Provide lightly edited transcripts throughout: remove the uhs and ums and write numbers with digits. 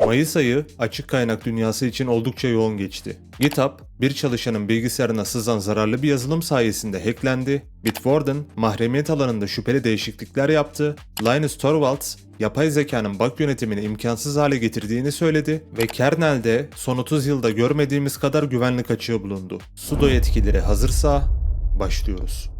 Mayıs ayı açık kaynak dünyası için oldukça yoğun geçti. GitHub, bir çalışanın bilgisayarına sızan zararlı bir yazılım sayesinde hacklendi, Bitwarden, mahremiyet alanında şüpheli değişiklikler yaptı, Linus Torvalds, yapay zekanın bug yönetimini imkansız hale getirdiğini söyledi ve kernelde son 30 yılda görmediğimiz kadar güvenlik açığı bulundu. Sudo yetkileri hazırsa başlıyoruz.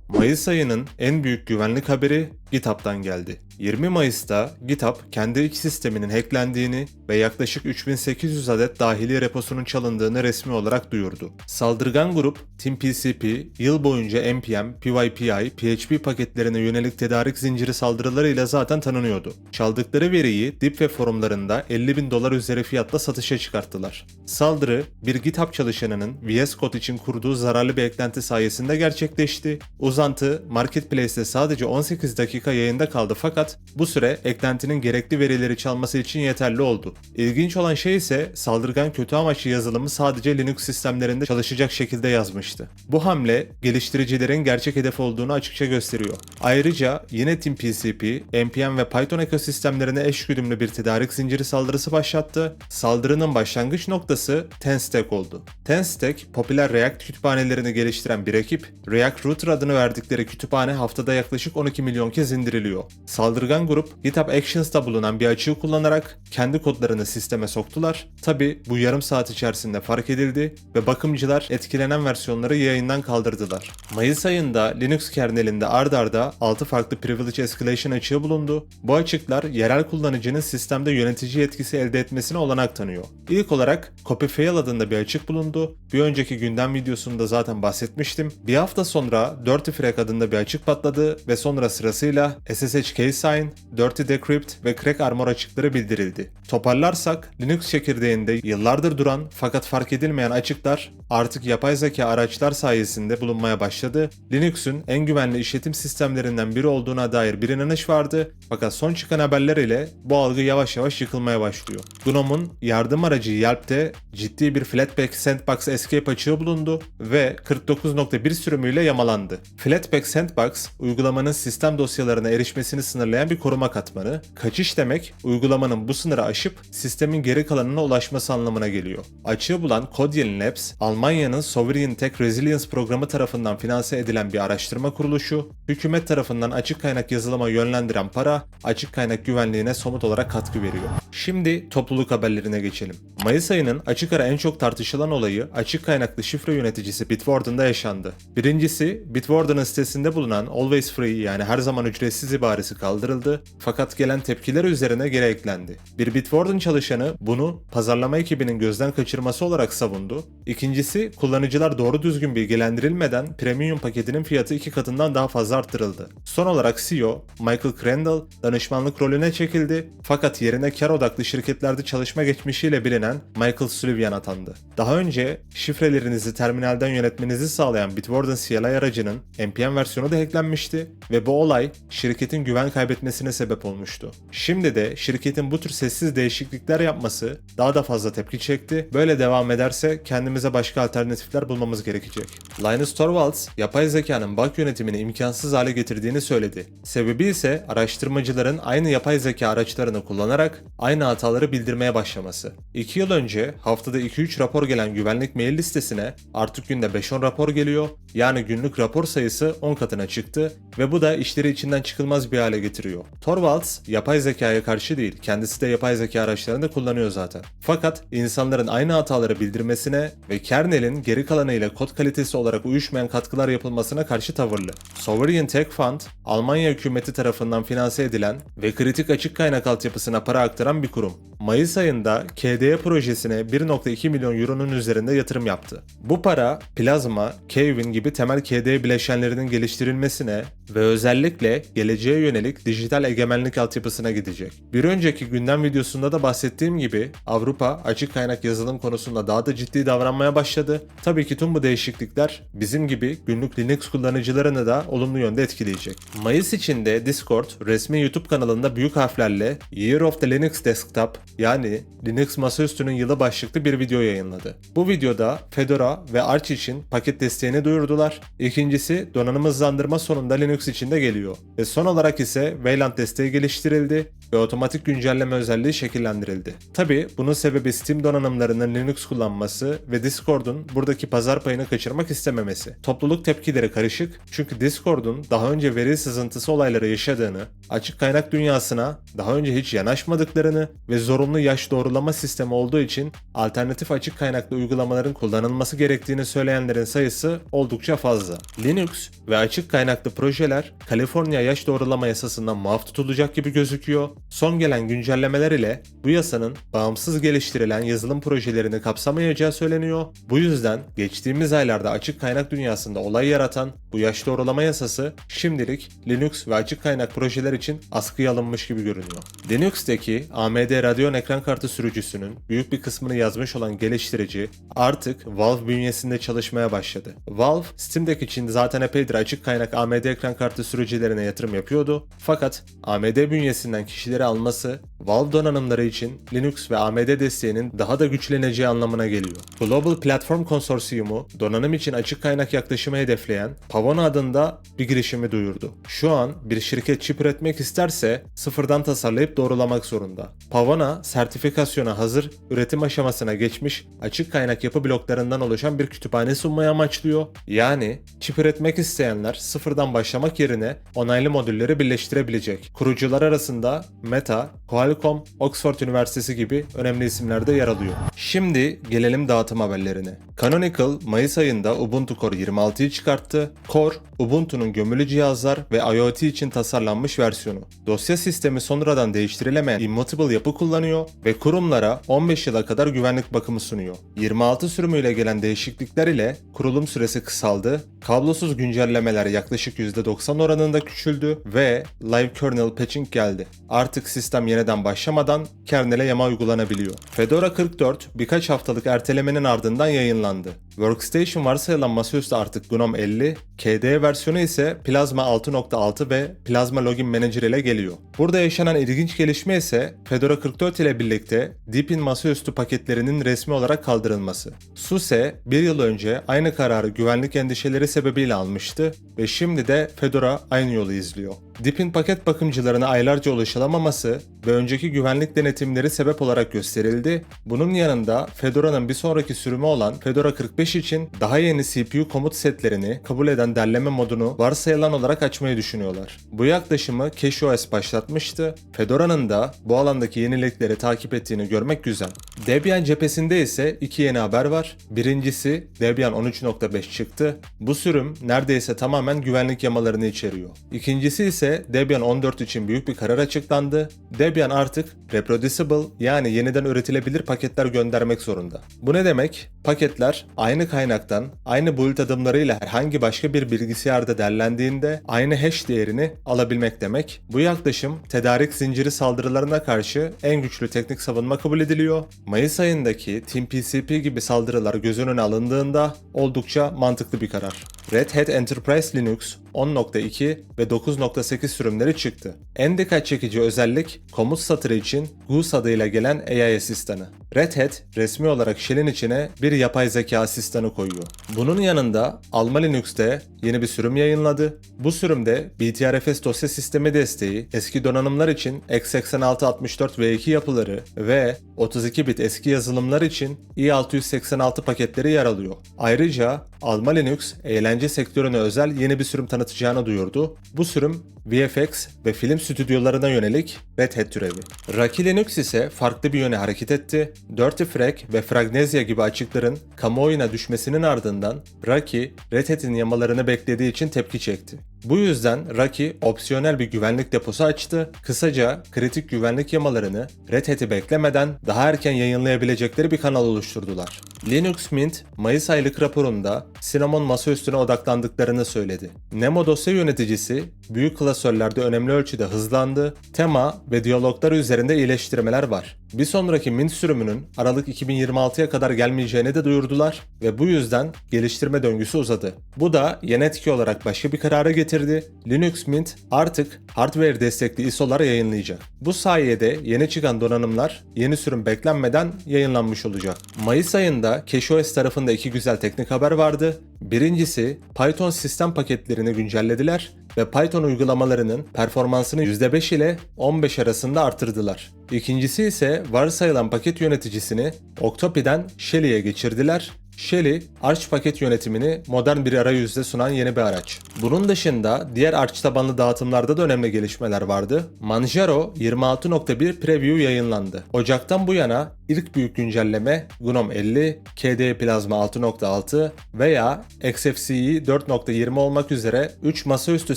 Mayıs ayının en büyük güvenlik haberi GitHub'dan geldi. 20 Mayıs'ta GitHub kendi iç sisteminin hacklendiğini ve yaklaşık 3800 adet dahili reposunun çalındığını resmi olarak duyurdu. Saldırgan grup TeamPCP yıl boyunca npm, PyPI, PHP paketlerine yönelik tedarik zinciri saldırılarıyla zaten tanınıyordu. Çaldıkları veriyi Deep Web forumlarında $50.000 üzeri fiyatla satışa çıkarttılar. Saldırı, bir GitHub çalışanının VS Code için kurduğu zararlı bir eklenti sayesinde gerçekleşti. Uzantı, Marketplace'te sadece 18 dakika yayında kaldı fakat bu süre eklentinin gerekli verileri çalması için yeterli oldu. İlginç olan şey ise saldırgan kötü amaçlı yazılımı sadece Linux sistemlerinde çalışacak şekilde yazmıştı. Bu hamle geliştiricilerin gerçek hedef olduğunu açıkça gösteriyor. Ayrıca yine TeamPCP, npm ve Python ekosistemlerine eşgüdümlü bir tedarik zinciri saldırısı başlattı. Saldırının başlangıç noktası TenStack oldu. TenStack, popüler React kütüphanelerini geliştiren bir ekip, React Router adını verdikleri kütüphane haftada yaklaşık 12 milyon kez indiriliyor. Saldırgan grup GitHub Actions'ta bulunan bir açığı kullanarak kendi kodlarını sisteme soktular. Tabi bu yarım saat içerisinde fark edildi ve bakımcılar etkilenen versiyonları yayından kaldırdılar. Mayıs ayında Linux kernelinde ard arda 6 farklı Privilege Escalation açığı bulundu. Bu açıklar yerel kullanıcının sistemde yönetici yetkisi elde etmesine olanak tanıyor. İlk olarak CopyFail adında bir açık bulundu. Bir önceki gündem videosunda zaten bahsetmiştim. Bir hafta sonra Dirty Frag adında bir açık patladı ve sonra sırasıyla SSH Keysign, Dirty Decrypt ve Crack Armor açıkları bildirildi. Toparlarsak, Linux çekirdeğinde yıllardır duran fakat fark edilmeyen açıklar artık yapay zeka araçlar sayesinde bulunmaya başladı. Linux'un en güvenli işletim sistemlerinden biri olduğuna dair bir inanış vardı fakat son çıkan haberler ile bu algı yavaş yavaş yıkılmaya başlıyor. GNOME'un yardım aracı Yelp'te ciddi bir Flatpak Sandbox Escape açığı bulundu ve 49.1 sürümüyle yamalandı. Flatpak Sandbox, uygulamanın sistem dosyalarına erişmesini sınırlayan bir koruma katmanı. Kaçış demek, uygulamanın bu sınırı aşıp sistemin geri kalanına ulaşması anlamına geliyor. Açığı bulan Codyen Labs, Almanya'nın Sovereign Tech Resilience programı tarafından finanse edilen bir araştırma kuruluşu, hükümet tarafından açık kaynak yazılıma yönlendiren para, açık kaynak güvenliğine somut olarak katkı veriyor. Şimdi topluluk haberlerine geçelim. Mayıs ayının açık ara en çok tartışılan olayı açık kaynaklı şifre yöneticisi Bitwarden'da yaşandı. Birincisi, Bitwarden'ın sitesinde bulunan Always Free yani her zaman ücretsiz ibaresi kaldırıldı fakat gelen tepkiler üzerine geri eklendi. Bir Bitwarden çalışanı bunu pazarlama ekibinin gözden kaçırması olarak savundu. İkincisi, kullanıcılar doğru düzgün bilgilendirilmeden premium paketinin fiyatı 2 katından daha fazla arttırıldı. Son olarak CEO Michael Crandall danışmanlık rolüne çekildi fakat yerine kar odaklı şirketlerde çalışma geçmişiyle bilinen Michael Sullivan atandı. Daha önce şifrelerinizi terminalden yönetmenizi sağlayan Bitwarden CLI aracının npm versiyonu da hacklenmişti ve bu olay şirketin güven kaybetmesine sebep olmuştu. Şimdi de şirketin bu tür sessiz değişiklikler yapması daha da fazla tepki çekti. Böyle devam ederse kendimize başka alternatifler bulmamız gerekecek. Linus Torvalds, yapay zekanın bug yönetimini imkansız hale getirdiğini söyledi. Sebebi ise araştırmacıların aynı yapay zeka araçlarını kullanarak aynı hataları bildirmeye başlaması. 2 yıl önce haftada 2-3 rapor gelen güvenlik mail listesine artık günde 5-10 rapor geliyor. Yani günlük rapor sayısı 10 katına çıktı ve bu da işleri içinden çıkılmaz bir hale getiriyor. Torvalds, yapay zekaya karşı değil, kendisi de yapay zeka araçlarını kullanıyor zaten. Fakat insanların aynı hataları bildirmesine ve kernelin geri kalanıyla kod kalitesi olarak uyuşmayan katkılar yapılmasına karşı tavırlı. Sovereign Tech Fund, Almanya hükümeti tarafından finanse edilen ve kritik açık kaynak altyapısına para aktaran bir kurum. Mayıs ayında KDE projesine 1.2 milyon euronun üzerinde yatırım yaptı. Bu para, Plasma, Kevin gibi temel KDE bileşenlerinin geliştirilmesine ve özellikle geleceğe yönelik dijital egemenlik altyapısına gidecek. Bir önceki gündem videosunda da bahsettiğim gibi Avrupa açık kaynak yazılım konusunda daha da ciddi davranmaya başladı. Tabii ki tüm bu değişiklikler bizim gibi günlük Linux kullanıcılarını da olumlu yönde etkileyecek. Mayıs içinde Discord resmi YouTube kanalında büyük harflerle Year of the Linux Desktop yani Linux masaüstünün yılı başlıklı bir video yayınladı. Bu videoda Fedora ve Arch için paket desteğini duyurdular. İkincisi donanım hızlandırma sonunda Linux için de geliyor. Ve son olarak ise Wayland desteği geliştirildi. ve otomatik güncelleme özelliği şekillendirildi. Tabi bunun sebebi Steam donanımlarının Linux kullanması ve Discord'un buradaki pazar payını kaçırmak istememesi. Topluluk tepkileri karışık çünkü Discord'un daha önce veri sızıntısı olayları yaşadığını, açık kaynak dünyasına daha önce hiç yanaşmadıklarını ve zorunlu yaş doğrulama sistemi olduğu için alternatif açık kaynaklı uygulamaların kullanılması gerektiğini söyleyenlerin sayısı oldukça fazla. Linux ve açık kaynaklı projeler Kaliforniya yaş doğrulama yasasından muaf tutulacak gibi gözüküyor. Son gelen güncellemeler ile bu yasanın bağımsız geliştirilen yazılım projelerini kapsamayacağı söyleniyor. Bu yüzden geçtiğimiz aylarda açık kaynak dünyasında olay yaratan bu yaş doğrulama yasası şimdilik Linux ve açık kaynak projeler için askıya alınmış gibi görünüyor. Linux'teki AMD Radeon ekran kartı sürücüsünün büyük bir kısmını yazmış olan geliştirici artık Valve bünyesinde çalışmaya başladı. Valve, Steam'deki için zaten epeydir açık kaynak AMD ekran kartı sürücülerine yatırım yapıyordu. Fakat AMD bünyesinden kişileri alması Valve donanımları için Linux ve AMD desteğinin daha da güçleneceği anlamına geliyor. Global Platform Konsorsiyumu donanım için açık kaynak yaklaşımı hedefleyen Pavona adında bir girişimi duyurdu. Şu an bir şirket çip üretmek isterse sıfırdan tasarlayıp doğrulamak zorunda. Pavona, sertifikasyona hazır, üretim aşamasına geçmiş açık kaynak yapı bloklarından oluşan bir kütüphane sunmayı amaçlıyor. Yani çip üretmek isteyenler sıfırdan başlamak yerine onaylı modülleri birleştirebilecek. Kurucular arasında Meta, Qualcomm, Oxford Üniversitesi gibi önemli isimler de yer alıyor. Şimdi gelelim dağıtım haberlerine. Canonical, Mayıs ayında Ubuntu Core 26'yı çıkarttı. Core, Ubuntu'nun gömülü cihazlar ve IoT için tasarlanmış versiyonu. Dosya sistemi sonradan değiştirilemeyen Immutable yapı kullanıyor ve kurumlara 15 yıla kadar güvenlik bakımı sunuyor. 26 sürümüyle gelen değişiklikler ile kurulum süresi kısaldı, kablosuz güncellemeler yaklaşık %90 oranında küçüldü ve Live Kernel Patching geldi. Artık sistem yeniden başlamadan kernele yama uygulanabiliyor. Fedora 44 birkaç haftalık ertelemenin ardından yayınlandı. Workstation varsayılan masaüstü artık GNOME 50, KDE versiyonu ise Plasma 6.6 ve Plasma Login Manager ile geliyor. Burada yaşanan ilginç gelişme ise Fedora 44 ile birlikte Deepin masaüstü paketlerinin resmi olarak kaldırılması. SUSE bir yıl önce aynı kararı güvenlik endişeleri sebebiyle almıştı ve şimdi de Fedora aynı yolu izliyor. Deepin paket bakımcılarına aylarca ulaşılamaması ve önceki güvenlik denetimleri sebep olarak gösterildi. Bunun yanında Fedora'nın bir sonraki sürümü olan Fedora 45 için daha yeni CPU komut setlerini kabul eden derleme modunu varsayılan olarak açmayı düşünüyorlar. Bu yaklaşımı CashOS başlatmıştı. Fedora'nın da bu alandaki yenilikleri takip ettiğini görmek güzel. Debian cephesinde ise iki yeni haber var. Birincisi Debian 13.5 çıktı. Bu sürüm neredeyse tamamen güvenlik yamalarını içeriyor. İkincisi ise Debian 14 için büyük bir karar açıklandı. Debian artık reproducible yani yeniden üretilebilir paketler göndermek zorunda. Bu ne demek? Paketler aynı kaynaktan, aynı build adımlarıyla herhangi başka bir bilgisayarda derlendiğinde aynı hash değerini alabilmek demek. Bu yaklaşım tedarik zinciri saldırılarına karşı en güçlü teknik savunma kabul ediliyor. Mayıs ayındaki TeamPCP gibi saldırılar göz önüne alındığında oldukça mantıklı bir karar. Red Hat Enterprise Linux 10.2 ve 9.8 sürümleri çıktı. En dikkat çekici özellik komut satırı için Goose adıyla gelen AI asistanı. Red Hat resmi olarak Shell'in içine bir yapay zeka asistanı koyuyor. Bunun yanında Alma Linux'te yeni bir sürüm yayınladı. Bu sürümde BTRFS dosya sistemi desteği, eski donanımlar için x86-64v2 yapıları ve 32 bit eski yazılımlar için i686 paketleri yer alıyor. Ayrıca Alma Linux eğlence sektörüne özel yeni bir sürüm tanıtacağını duyurdu. Bu sürüm VFX ve film stüdyolarına yönelik Red Hat türevi. Rocky Linux ise farklı bir yöne hareket etti. Dirty Frag ve Fragnesia gibi açıkların kamuoyuna düşmesinin ardından Rocky, Red Hat'in yamalarını beklediği için tepki çekti. Bu yüzden Rocky opsiyonel bir güvenlik deposu açtı. Kısaca kritik güvenlik yamalarını Red Hat'i beklemeden daha erken yayınlayabilecekleri bir kanal oluşturdular. Linux Mint, Mayıs aylık raporunda Cinnamon masaüstüne odaklandıklarını söyledi. Nemo dosya yöneticisi, büyük klasörlerde önemli ölçüde hızlandı, tema ve diyaloglar üzerinde iyileştirmeler var. Bir sonraki Mint sürümünün Aralık 2026'ya kadar gelmeyeceğini de duyurdular ve bu yüzden geliştirme döngüsü uzadı. Bu da yan etki olarak başka bir karara getirdi. Linux Mint artık hardware destekli ISO'lar yayınlayacak. Bu sayede yeni çıkan donanımlar yeni sürüm beklenmeden yayınlanmış olacak. Mayıs ayında CashOS tarafında iki güzel teknik haber vardı. Birincisi, Python sistem paketlerini güncellediler. ve Python uygulamalarının performansını %5 ile 15 arasında artırdılar. İkincisi ise varsayılan paket yöneticisini Octopi'den Shelly'e geçirdiler. Shelly, Arch paket yönetimini modern bir arayüzde sunan yeni bir araç. Bunun dışında diğer Arch tabanlı dağıtımlarda da önemli gelişmeler vardı. Manjaro 26.1 Preview yayınlandı. Ocaktan bu yana ilk büyük güncelleme GNOME 50, KDE Plasma 6.6 veya XFCE 4.20 olmak üzere 3 masaüstü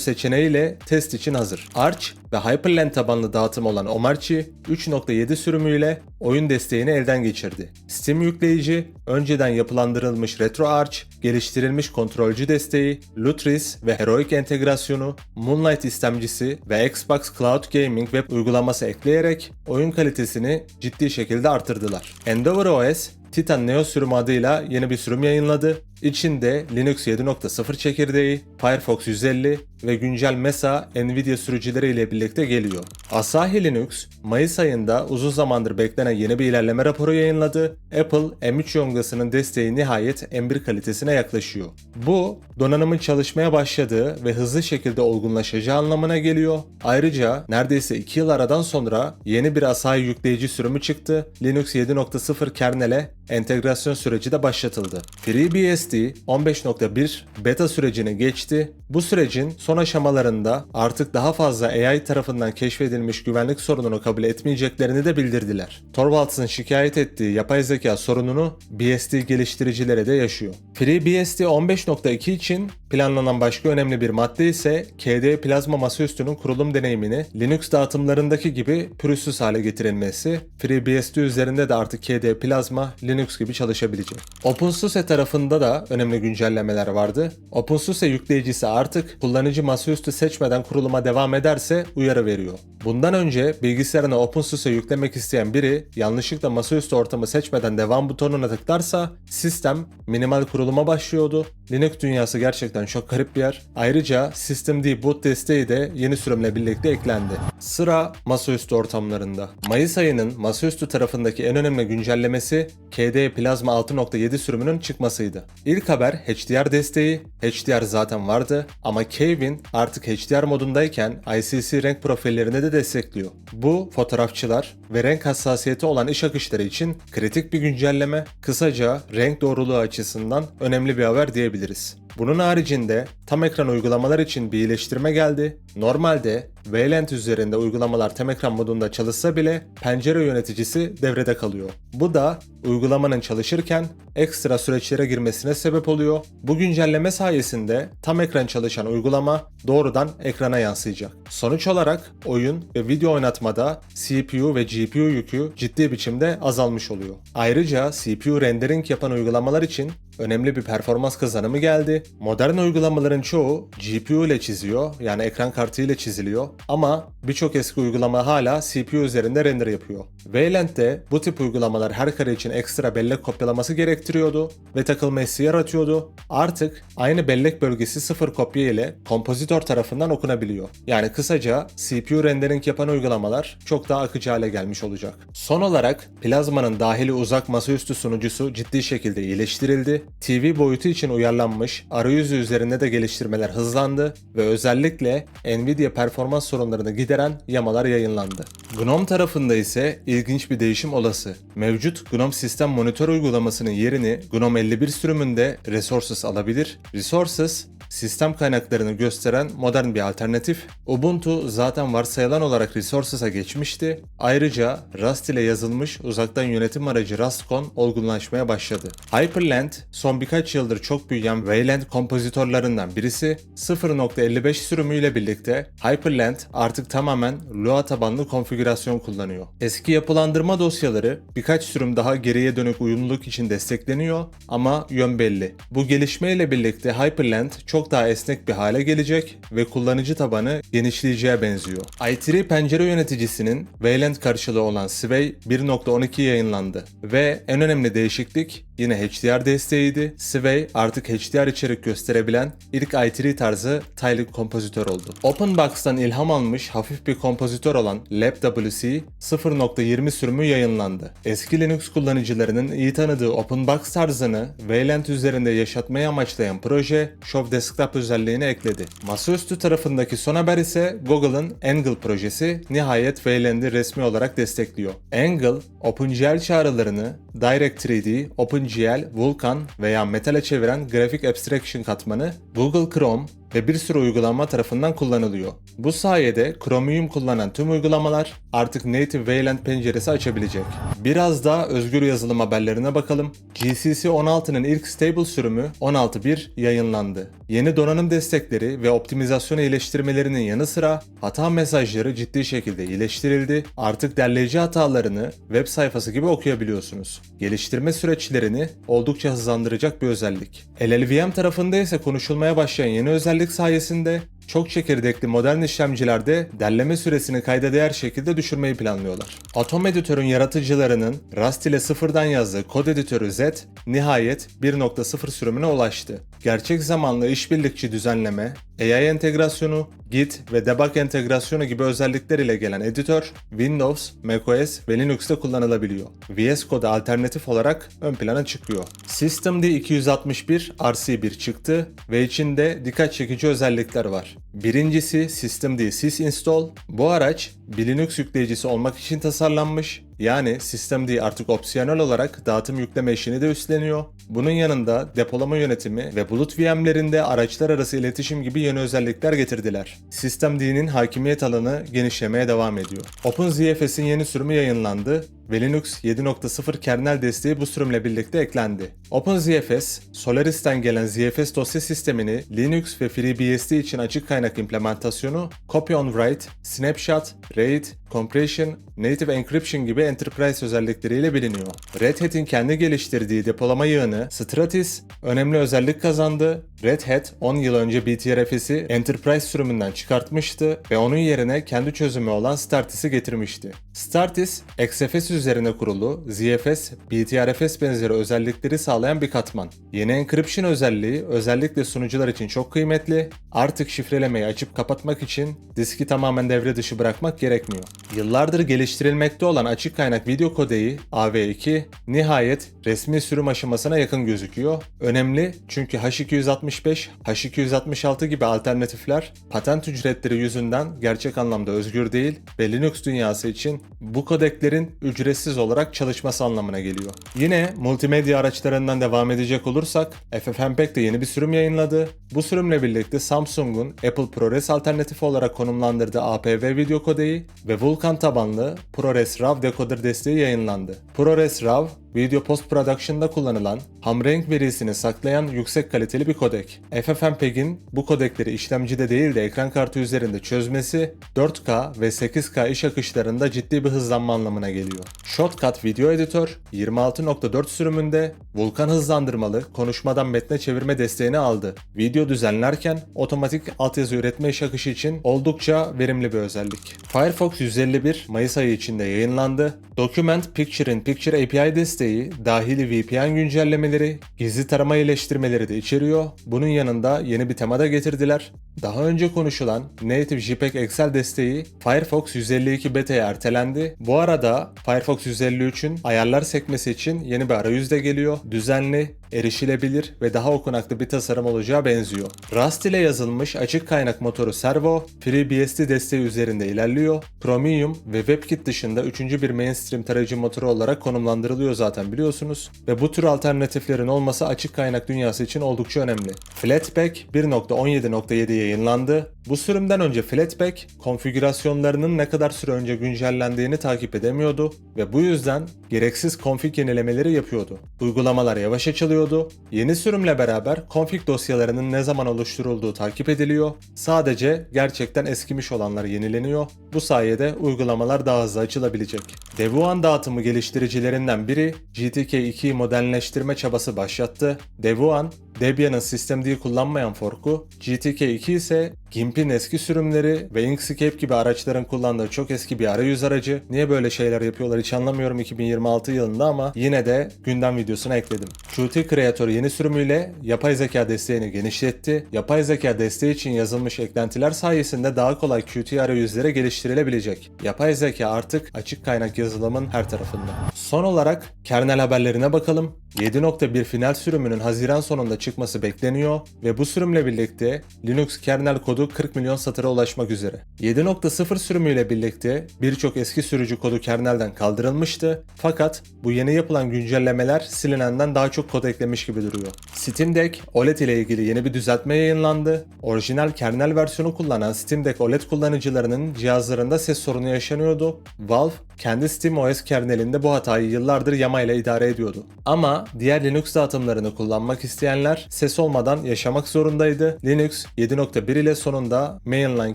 seçeneğiyle test için hazır. Arch ve Hyprland tabanlı dağıtım olan Omarchy 3.7 sürümüyle oyun desteğini elden geçirdi. Steam yükleyici, önceden yapılandırılmış RetroArch, geliştirilmiş kontrolcü desteği, Lutris ve Heroic entegrasyonu, Moonlight istemcisi ve Xbox Cloud Gaming web uygulaması ekleyerek oyun kalitesini ciddi şekilde artırdılar. EndeavourOS, Titan Neo sürümü adıyla yeni bir sürüm yayınladı. İçinde Linux 7.0 çekirdeği, Firefox 150 ve güncel Mesa, Nvidia sürücüleri ile birlikte geliyor. Asahi Linux, Mayıs ayında uzun zamandır beklenen yeni bir ilerleme raporu yayınladı. Apple M3 yongasının desteği nihayet M1 kalitesine yaklaşıyor. Bu, donanımın çalışmaya başladığı ve hızlı şekilde olgunlaşacağı anlamına geliyor. Ayrıca neredeyse 2 yıl aradan sonra yeni bir Asahi yükleyici sürümü çıktı. Linux 7.0 kernele entegrasyon süreci de başlatıldı. FreeBSD 15.1 beta sürecine geçti. Bu sürecin son aşamalarında artık daha fazla AI tarafından keşfedilmiş güvenlik sorununu kabul etmeyeceklerini de bildirdiler. Torvalds'ın şikayet ettiği yapay zeka sorununu BSD geliştiricileri de yaşıyor. FreeBSD 15.2 için planlanan başka önemli bir madde ise KDE Plasma masaüstünün kurulum deneyimini Linux dağıtımlarındaki gibi pürüzsüz hale getirilmesi. FreeBSD üzerinde de artık KDE Plasma Linux gibi çalışabilecek. OpenSUSE tarafında da önemli güncellemeler vardı. OpenSUSE yükleyicisi artık kullanıcı masaüstü seçmeden kuruluma devam ederse uyarı veriyor. Bundan önce bilgisayarına OpenSUSE yüklemek isteyen biri yanlışlıkla masaüstü ortamı seçmeden devam butonuna tıklarsa sistem minimal kuruluma başlıyordu. Linux dünyası gerçekten çok garip bir yer. Ayrıca Systemd boot desteği de yeni sürümle birlikte eklendi. Sıra masaüstü ortamlarında. Mayıs ayının masaüstü tarafındaki en önemli güncellemesi KDE Plasma 6.7 sürümünün çıkmasıydı. İlk haber HDR desteği. HDR zaten vardı ama Kevin artık HDR modundayken ICC renk profillerini de destekliyor. Bu fotoğrafçılar ve renk hassasiyeti olan iş akışları için kritik bir güncelleme. Kısaca renk doğruluğu açısından önemli bir haber diyebiliriz. Bunun haricinde tam ekran uygulamalar için bir iyileştirme geldi. Normalde Wayland üzerinde uygulamalar tam ekran modunda çalışsa bile pencere yöneticisi devrede kalıyor. Bu da uygulamanın çalışırken ekstra süreçlere girmesine sebep oluyor. Bu güncelleme sayesinde tam ekran çalışan uygulama doğrudan ekrana yansıyacak. Sonuç olarak oyun ve video oynatmada CPU ve GPU yükü ciddi biçimde azalmış oluyor. Ayrıca CPU rendering yapan uygulamalar için önemli bir performans kazanımı geldi. Modern uygulamaların çoğu GPU ile çiziyor, yani ekran kartı ile çiziliyor ama birçok eski uygulama hala CPU üzerinde render yapıyor. Wayland'de bu tip uygulamalar her kare için ekstra bellek kopyalaması gerektiriyordu ve takılma hissi yaratıyordu. Artık aynı bellek bölgesi 0 kopya ile kompozitör tarafından okunabiliyor. Yani kısaca CPU rendering yapan uygulamalar çok daha akıcı hale gelmiş olacak. Son olarak Plasma'nın dahili uzak masaüstü sunucusu ciddi şekilde iyileştirildi. TV boyutu için uyarlanmış, arayüzü üzerinde de geliştirmeler hızlandı ve özellikle Nvidia performans sorunlarını gideren yamalar yayınlandı. GNOME tarafında ise ilginç bir değişim olası. Mevcut GNOME sistem monitör uygulamasının yerini GNOME 51 sürümünde Resources alabilir. Resources, sistem kaynaklarını gösteren modern bir alternatif. Ubuntu zaten varsayılan olarak Resources'a geçmişti. Ayrıca Rust ile yazılmış uzaktan yönetim aracı Rustcon olgunlaşmaya başladı. Hyprland, son birkaç yıldır çok büyüyen Wayland kompozitörlerinden birisi. 0.55 sürümüyle birlikte Hyprland artık tamamen Lua tabanlı konfigürasyon kullanıyor. Eski yapılandırma dosyaları birkaç sürüm daha geriye dönük uyumluluk için destekleniyor ama yön belli. Bu gelişmeyle birlikte Hyprland çok daha esnek bir hale gelecek ve kullanıcı tabanı genişleyeceğe benziyor. i3 pencere yöneticisinin Wayland karşılığı olan Sway 1.12 yayınlandı ve en önemli değişiklik yine HDR desteğiydi. Sway artık HDR içerik gösterebilen ilk i3 tarzı Tiling kompozitör oldu. OpenBox'tan ilham almış hafif bir kompozitör olan LabWC 0.20 sürümü yayınlandı. Eski Linux kullanıcılarının iyi tanıdığı OpenBox tarzını Wayland üzerinde yaşatmayı amaçlayan proje Show Desktop özelliğini ekledi. Masaüstü tarafındaki son haber ise Google'ın Angle projesi nihayet Wayland'i resmi olarak destekliyor. Angle, OpenGL çağrılarını Direct3D, OpenGL, Vulkan veya Metal'e çeviren grafik abstraction katmanı Google Chrome ve bir sürü uygulama tarafından kullanılıyor. Bu sayede Chromium kullanan tüm uygulamalar artık native Wayland penceresi açabilecek. Biraz daha özgür yazılım haberlerine bakalım. GCC 16'nın ilk stable sürümü 16.1 yayınlandı. Yeni donanım destekleri ve optimizasyon iyileştirmelerinin yanı sıra hata mesajları ciddi şekilde iyileştirildi. Artık derleyici hatalarını web sayfası gibi okuyabiliyorsunuz. Geliştirme süreçlerini oldukça hızlandıracak bir özellik. LLVM tarafında ise konuşulmaya başlayan yeni özellik sayesinde çok çekirdekli modern işlemcilerde derleme süresini kayda değer şekilde düşürmeyi planlıyorlar. Atom Editör'ün yaratıcılarının Rust ile sıfırdan yazdığı kod editörü Z nihayet 1.0 sürümüne ulaştı. Gerçek zamanlı işbirlikçi düzenleme, AI entegrasyonu, Git ve debug entegrasyonu gibi özellikler ile gelen editör, Windows, macOS ve Linux'ta kullanılabiliyor. VS Code'a alternatif olarak ön plana çıkıyor. Systemd 261 RC1 çıktı ve içinde dikkat çekici özellikler var. Birincisi Systemd sysinstall. Bu araç bir Linux yükleyicisi olmak için tasarlanmış. Yani Systemd artık opsiyonel olarak dağıtım yükleme işini de üstleniyor. Bunun yanında depolama yönetimi ve bulut VM'lerinde araçlar arası iletişim gibi yeni özellikler getirdiler. Systemd'nin hakimiyet alanı genişlemeye devam ediyor. OpenZFS'in yeni sürümü yayınlandı ve Linux 7.0 kernel desteği bu sürümle birlikte eklendi. OpenZFS, Solaris'ten gelen ZFS dosya sistemini Linux ve FreeBSD için açık kaynak implementasyonu, Copy on Write, Snapshot, RAID, Compression, Native Encryption gibi enterprise özellikleriyle biliniyor. Red Hat'in kendi geliştirdiği depolama yığını Stratis önemli özellik kazandı. Red Hat 10 yıl önce BTRFS'i Enterprise sürümünden çıkartmıştı ve onun yerine kendi çözümü olan Startis'i getirmişti. Startis, XFS üzerine kurulu ZFS, BTRFS benzeri özellikleri sağlayan bir katman. Yeni encryption özelliği özellikle sunucular için çok kıymetli. Artık şifrelemeyi açıp kapatmak için diski tamamen devre dışı bırakmak gerekmiyor. Yıllardır geliştirilmekte olan açık kaynak video kodeği AV2 nihayet resmi sürüm aşamasına yakın gözüküyor. Önemli çünkü H265, H266 gibi alternatifler patent ücretleri yüzünden gerçek anlamda özgür değil ve Linux dünyası için bu kodeklerin ücretsiz olarak çalışması anlamına geliyor. Yine multimedya araçlarından devam edecek olursak FFmpeg de yeni bir sürüm yayınladı. Bu sürümle birlikte Samsung'un Apple ProRes alternatifi olarak konumlandırdığı APV video kodeği ve Vulkan tabanlı ProRes RAW decoder desteği yayınlandı. ProRes RAW, video post-production'da kullanılan ham renk verisini saklayan yüksek kaliteli bir kodek. FFmpeg'in bu kodekleri işlemcide değil de ekran kartı üzerinde çözmesi 4K ve 8K iş akışlarında ciddi bir hızlanma anlamına geliyor. Shotcut Video Editor 26.4 sürümünde Vulkan hızlandırmalı konuşmadan metne çevirme desteğini aldı. Video düzenlerken otomatik altyazı üretme iş akışı için oldukça verimli bir özellik. Firefox 151 Mayıs ayı içinde yayınlandı. Document Picture in Picture API desteği, dahili VPN güncellemeleri, gizli tarama iyileştirmeleri de içeriyor. Bunun yanında yeni bir tema da getirdiler. Daha önce konuşulan Native JPEG Excel desteği Firefox 152 beta'ya ertelendi. Bu arada Firefox 153'ün ayarlar sekmesi için yeni bir arayüz de geliyor. Düzenli, erişilebilir ve daha okunaklı bir tasarım olacağı benziyor. Rust ile yazılmış açık kaynak motoru Servo, FreeBSD desteği üzerinde ilerliyor. Chromium ve WebKit dışında üçüncü bir mainstream tarayıcı motoru olarak konumlandırılıyor zaten biliyorsunuz. Ve bu tür alternatiflerin olması açık kaynak dünyası için oldukça önemli. Flatpak 1.17.7 yayınlandı. Bu sürümden önce Flatpak, konfigürasyonlarının ne kadar süre önce güncellendiğini takip edemiyordu ve bu yüzden gereksiz config yenilemeleri yapıyordu. Uygulamalar yavaş açılıyordu. Yeni sürümle beraber config dosyalarının ne zaman oluşturulduğu takip ediliyor. Sadece gerçekten eskimiş olanlar yenileniyor. Bu sayede uygulamalar daha hızlı açılabilecek. Devuan dağıtımı geliştiricilerinden biri GTK2'yi modernleştirme çabası başlattı. Devuan, Debian'ın Systemd kullanmayan forku, GTK2 ise GIMP'in eski sürümleri ve Inkscape gibi araçların kullandığı çok eski bir arayüz aracı. Niye böyle şeyler yapıyorlar hiç anlamıyorum 2026 yılında ama yine de gündem videosuna ekledim. Qt Creator yeni sürümüyle yapay zeka desteğini genişletti. Yapay zeka desteği için yazılmış eklentiler sayesinde daha kolay Qt arayüzlere geliştirilebilecek. Yapay zeka artık açık kaynak yazılımın her tarafında. Son olarak kernel haberlerine bakalım. 7.1 final sürümünün Haziran sonunda çıkması bekleniyor ve bu sürümle birlikte Linux kernel kodu 40 milyon satıra ulaşmak üzere. 7.0 sürümüyle birlikte birçok eski sürücü kodu kernelden kaldırılmıştı fakat bu yeni yapılan güncellemeler silinenden daha çok kod eklemiş gibi duruyor. Steam Deck OLED ile ilgili yeni bir düzeltme yayınlandı. Orijinal kernel versiyonu kullanan Steam Deck OLED kullanıcılarının cihazlarında ses sorunu yaşanıyordu. Valve kendi SteamOS kernelinde bu hatayı yıllardır yamayla idare ediyordu. Ama diğer Linux dağıtımlarını kullanmak isteyenler ses olmadan yaşamak zorundaydı. Linux 7.1 ile sonunda mainline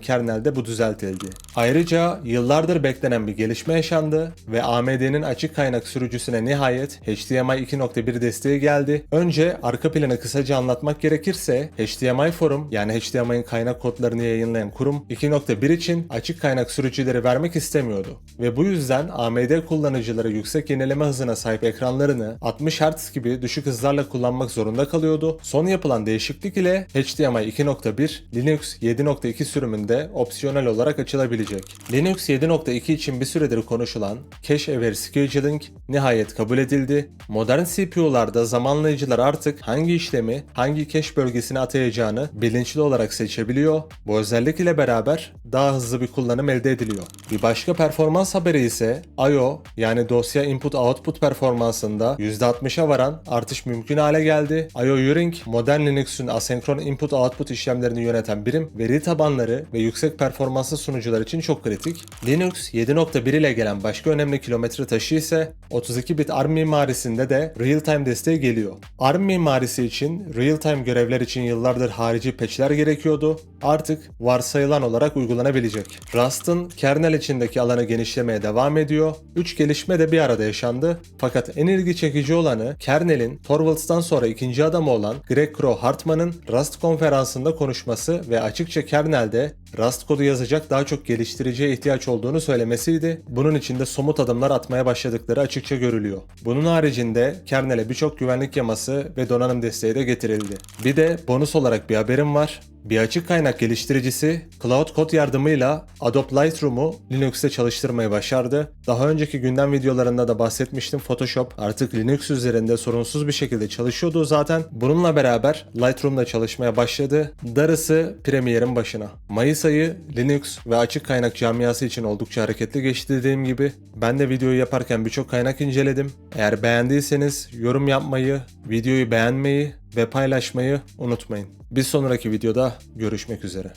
kernelde bu düzeltildi. Ayrıca yıllardır beklenen bir gelişme yaşandı ve AMD'nin açık kaynak sürücüsüne nihayet HDMI 2.1 desteği geldi. Önce arka planı kısaca anlatmak gerekirse HDMI Forum yani HDMI'nin kaynak kodlarını yayınlayan kurum 2.1 için açık kaynak sürücüleri vermek istemiyordu. Ve bu yüzden AMD kullanıcıları yüksek yenileme hızına sahip ekranlarını 60 Hz gibi düşük hızlarla kullanmak zorunda kalıyordu. Son yapılan değişiklik ile HDMI 2.1 Linux 7.2 sürümünde opsiyonel olarak açılabilecek. Linux 7.2 için bir süredir konuşulan Cache Aware Scheduling nihayet kabul edildi. Modern CPU'larda zamanlayıcılar artık hangi işlemi hangi cache bölgesine atayacağını bilinçli olarak seçebiliyor. Bu özellik ile beraber daha hızlı bir kullanım elde ediliyor. Bir başka performans haberi ise I/O yani dosya input-output performansında %60'a varan artış mümkün hale geldi. I/O Uring, modern Linux'un asenkron input-output işlemlerini yöneten birim, veri tabanları ve yüksek performanslı sunucular için çok kritik. Linux 7.1 ile gelen başka önemli kilometre taşı ise 32 bit ARM mimarisinde de real-time desteği geliyor. ARM mimarisi için real-time görevler için yıllardır harici patchler gerekiyordu. Artık varsayılan olarak uygulanabilecek. Rust'ın kernel içindeki alanı genişlemeye devam ediyor. 3 gelişme de bir arada yaşandı. Fakat en ilgi çekici olanı kernelin Torvalds'tan sonra ikinci adamı olan Greg Kroah-Hartman'ın Rust konferansında konuşması ve açıkça kernelde Rust kodu yazacak daha çok geliştiriciye ihtiyaç olduğunu söylemesiydi. Bunun için de somut adımlar atmaya başladıkları açıkça görülüyor. Bunun haricinde kernele birçok güvenlik yaması ve donanım desteği de getirildi. Bir de bonus olarak bir haberim var. Bir açık kaynak geliştiricisi Cloud Code yardımıyla Adobe Lightroom'u Linux'te çalıştırmayı başardı. Daha önceki gündem videolarında da bahsetmiştim. Photoshop artık Linux üzerinde sorunsuz bir şekilde çalışıyordu zaten. Bununla beraber Lightroom'da çalışmaya başladı. Darısı Premiere'in başına. Mayıs ayı Linux ve açık kaynak camiası için oldukça hareketli geçti dediğim gibi. Ben de videoyu yaparken birçok kaynak inceledim. Eğer beğendiyseniz yorum yapmayı, videoyu beğenmeyi ve paylaşmayı unutmayın. Bir sonraki videoda görüşmek üzere.